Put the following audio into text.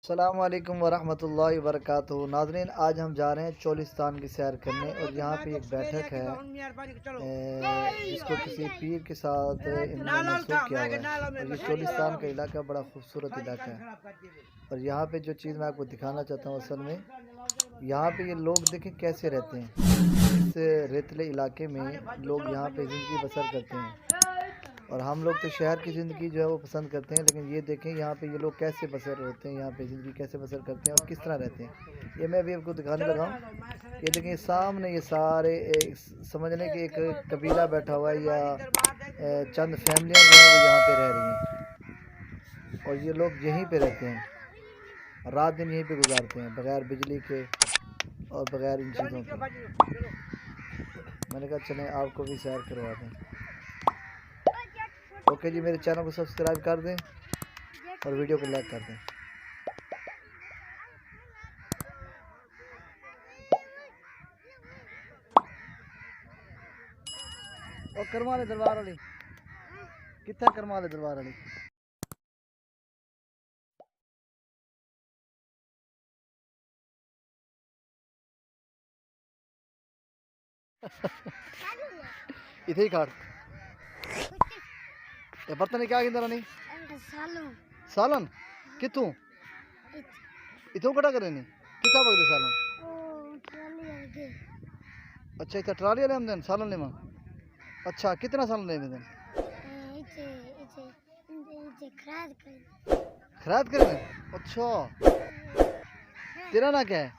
अस्सलाम वालेकुम वरहमतुल्लाहि वबरकातुहू। नाज़रीन, आज हम जा रहे हैं चोलिस्तान की सैर करने और यहाँ पे एक बैठक है जिसको किसी पीर के साथ इन्होंने मनसूब किया हुआ है। और ये चोलिस्तान का इलाका बड़ा खूबसूरत इलाका है और यहाँ पे जो चीज़ मैं आपको दिखाना चाहता हूँ असल में, यहाँ पे ये लोग देखें कैसे रहते हैं। इस रेतले इलाके में लोग यहाँ पे ज़िंदगी बसर करते हैं और हम लोग तो शहर की ज़िंदगी जो है वो पसंद करते हैं, लेकिन ये देखें यहाँ पे ये लोग कैसे बसर होते हैं, यहाँ पे ज़िंदगी कैसे बसर करते हैं और किस तरह रहते हैं। ये मैं अभी आपको दिखाने लगा हूँ। ये देखें सामने ये सारे समझने के एक कबीला बैठा हुआ है या चंद फैमिलियाँ जो हैं वो यहाँ पे रह रही हैं और ये लोग यहीं पे रहते हैं, रात दिन यहीं पे गुजारते हैं बग़ैर बिजली के और बग़ैर इन चीज़ों के। मैंने कहा चलें आपको भी सैर करवा दें। ओके जी, मेरे चैनल को सब्सक्राइब कर दें और वीडियो को लाइक कर दें। और करवा ले दरबार वाली कितना करवा ले दरबार वाली। इथे ही खाड़ ये पता नहीं क्या किधर नहीं सालन कितों इथों कटा करे नहीं कितना बगदे सालन। अच्छा इतना ट्राली वाले हम सालन ले। अच्छा कितना सालन ले दें खराद करे। अच्छा तेरा ना क्या है